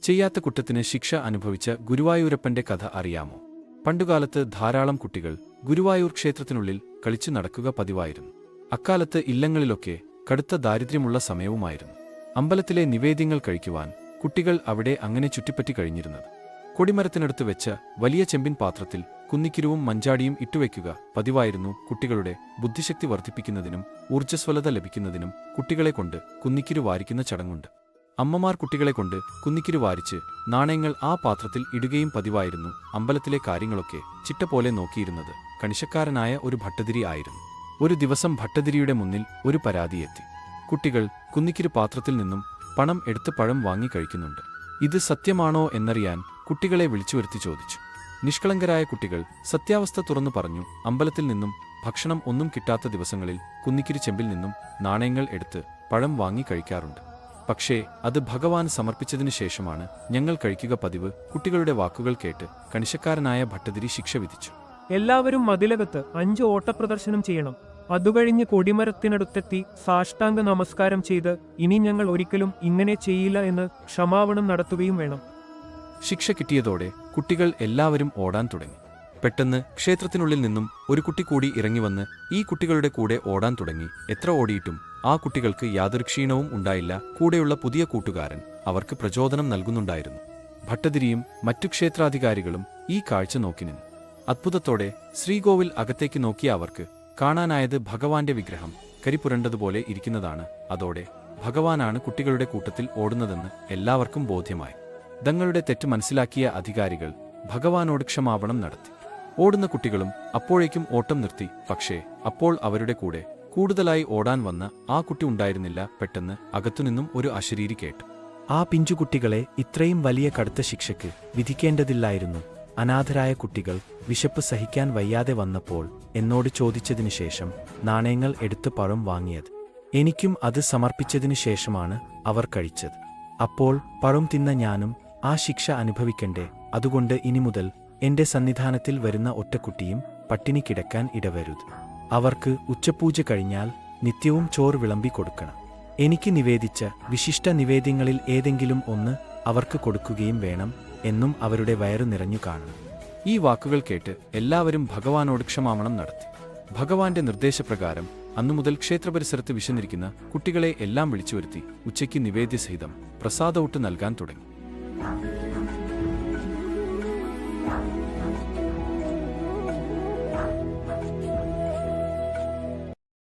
ചെയ്യാത്ത കുറ്റത്തിന് ശിക്ഷ അനുഭവിച്ച ഗുരുവായൂരപ്പന്റെ കഥ അറിയാമോ? പണ്ടുകാലത്ത് ധാരാളം കുട്ടികൾ ഗുരുവായൂർ ക്ഷേത്രത്തിനുള്ളിൽ കളിച്ചു നടക്കുക പതിവായിരുന്നു. അക്കാലത്ത് ഇല്ലങ്ങളിലൊക്കെ കടുത്ത ദാരിദ്ര്യമുള്ള സമയവുമായിരുന്നു. അമ്പലത്തിലെ നിവേദ്യങ്ങൾ കഴിക്കുവാൻ കുട്ടികൾ അവിടെ അങ്ങനെ ചുറ്റിപ്പറ്റി കഴിഞ്ഞിരുന്നത്. കൊടിമരത്തിനടുത്ത് വെച്ച വലിയ ചെമ്പിൻ പാത്രത്തിൽ കുന്നിക്കിരുവും മഞ്ചാടിയും ഇട്ടുവയ്ക്കുക പതിവായിരുന്നു. കുട്ടികളുടെ ബുദ്ധിശക്തി വർദ്ധിപ്പിക്കുന്നതിനും ഊർജ്ജസ്വലത ലഭിക്കുന്നതിനും കുട്ടികളെ കൊണ്ട് കുന്നിക്കിരു വാരിക്കുന്ന ചടങ്ങുണ്ട്. അമ്മമാർ കുട്ടികളെ കൊണ്ട് കുന്നിക്കിരു വാരിച്ച് നാണയങ്ങൾ ആ പാത്രത്തിൽ ഇടുകയും പതിവായിരുന്നു. അമ്പലത്തിലെ കാര്യങ്ങളൊക്കെ ചിട്ട പോലെ നോക്കിയിരുന്നത് കണിശക്കാരനായ ഒരു ഭട്ടതിരി ആയിരുന്നു. ഒരു ദിവസം ഭട്ടതിരിയുടെ മുന്നിൽ ഒരു പരാതിയെത്തി. കുട്ടികൾ കുന്നിക്കിരു പാത്രത്തിൽ നിന്നും പണം എടുത്ത് പഴം വാങ്ങി കഴിക്കുന്നുണ്ട്. ഇത് സത്യമാണോ എന്നറിയാൻ കുട്ടികളെ വിളിച്ചുവരുത്തി ചോദിച്ചു. നിഷ്കളങ്കരായ കുട്ടികൾ സത്യാവസ്ഥ തുറന്നു പറഞ്ഞു. അമ്പലത്തിൽ നിന്നും ഭക്ഷണം ഒന്നും കിട്ടാത്ത ദിവസങ്ങളിൽ കുന്നിക്കിരു ചെമ്പിൽ നിന്നും നാണയങ്ങൾ എടുത്ത് പഴം വാങ്ങി കഴിക്കാറുണ്ട്. പക്ഷേ അത് ഭഗവാൻ സമർപ്പിച്ചതിനു ശേഷമാണ് ഞങ്ങൾ കഴിക്കുക പതിവ്. കുട്ടികളുടെ വാക്കുകൾ കേട്ട് കണിശക്കാരനായ ഭട്ടതിരി ശിക്ഷ വിധിച്ചു. എല്ലാവരും മതിലകത്ത് 5 ഓട്ടപ്രദർശനം ചെയ്യണം. അതുകഴിഞ്ഞ് കൊടിമരത്തിനടുത്തെത്തി സാഷ്ടാംഗ നമസ്കാരം ചെയ്ത് ഇനി ഞങ്ങൾ ഒരിക്കലും ഇങ്ങനെ ചെയ്യില്ല എന്ന് ക്ഷമാപണം നടത്തുകയും വേണം. ശിക്ഷ കിട്ടിയതോടെ കുട്ടികൾ എല്ലാവരും ഓടാൻ തുടങ്ങി. പെട്ടെന്ന് ക്ഷേത്രത്തിനുള്ളിൽ നിന്നും ഒരു കുട്ടി കൂടി ഇറങ്ങിവന്ന് ഈ കുട്ടികളുടെ കൂടെ ഓടാൻ തുടങ്ങി. എത്ര ഓടിയിട്ടും ആ കുട്ടികൾക്ക് യാതൊരു ക്ഷീണവും ഉണ്ടായില്ല. കൂടെയുള്ള പുതിയ കൂട്ടുകാരൻ അവർക്ക് പ്രചോദനം നൽകുന്നുണ്ടായിരുന്നു. ഭട്ടതിരിയും മറ്റു ക്ഷേത്രാധികാരികളും ഈ കാഴ്ച നോക്കി നിന്നു. അത്ഭുതത്തോടെ ശ്രീകോവിൽ അകത്തേക്ക് നോക്കിയ അവർക്ക് കാണാനായത് ഭഗവാന്റെ വിഗ്രഹം കരിപുരണ്ടതുപോലെ ഇരിക്കുന്നതാണ്. അതോടെ ഭഗവാനാണ് കുട്ടികളുടെ കൂട്ടത്തിൽ ഓടുന്നതെന്ന് എല്ലാവർക്കും ബോധ്യമായി. തങ്ങളുടെ തെറ്റ് മനസ്സിലാക്കിയ അധികാരികൾ ഭഗവാനോട് ക്ഷമാപണം നടത്തി. ഓടുന്ന കുട്ടികളും അപ്പോഴേക്കും ഓട്ടം നിർത്തി. പക്ഷേ അപ്പോൾ അവരുടെ കൂടെ കൂടുതലായി ഓടാൻ വന്ന ആ കുട്ടി ഉണ്ടായിരുന്നില്ല. പെട്ടെന്ന് അകത്തുനിന്നും ഒരു അശരീരി കേട്ടു. ആ പിഞ്ചുകുട്ടികളെ ഇത്രയും വലിയ കടുത്ത ശിക്ഷയ്ക്ക് വിധിക്കേണ്ടതില്ലായിരുന്നു. അനാഥരായ കുട്ടികൾ വിശപ്പ് സഹിക്കാൻ വയ്യാതെ വന്നപ്പോൾ എന്നോട് ചോദിച്ചതിനു ശേഷം നാണയങ്ങൾ എടുത്ത് പഴം വാങ്ങിയത്. എനിക്കും അത് സമർപ്പിച്ചതിനു ശേഷമാണ് അവർ കഴിച്ചത്. അപ്പോൾ പഴം തിന്ന ഞാനും ആ ശിക്ഷ അനുഭവിക്കണ്ടേ? അതുകൊണ്ട് ഇനി മുതൽ എന്റെ സന്നിധാനത്തിൽ വരുന്ന ഒറ്റക്കുട്ടിയും പട്ടിണി കിടക്കാൻ ഇടവരുത്. അവർക്ക് ഉച്ചപൂജ കഴിഞ്ഞാൽ നിത്യവും ചോറ് വിളമ്പി കൊടുക്കണം. എനിക്ക് നിവേദിച്ച വിശിഷ്ട നിവേദ്യങ്ങളിൽ ഏതെങ്കിലും ഒന്ന് അവർക്ക് കൊടുക്കുകയും വേണം എന്നും അവരുടെ വയറു നിറഞ്ഞു കാണണം. ഈ വാക്കുകൾ കേട്ട് എല്ലാവരും ഭഗവാനോട് ക്ഷമാപണം നടത്തി. ഭഗവാന്റെ നിർദ്ദേശപ്രകാരം അന്നുമുതൽ ക്ഷേത്രപരിസരത്ത് വിശന്നിരിക്കുന്ന കുട്ടികളെ എല്ലാം വിളിച്ചുവരുത്തി ഉച്ചയ്ക്ക് നിവേദ്യസഹിതം പ്രസാദ ഊട്ട് നൽകാൻ തുടങ്ങി.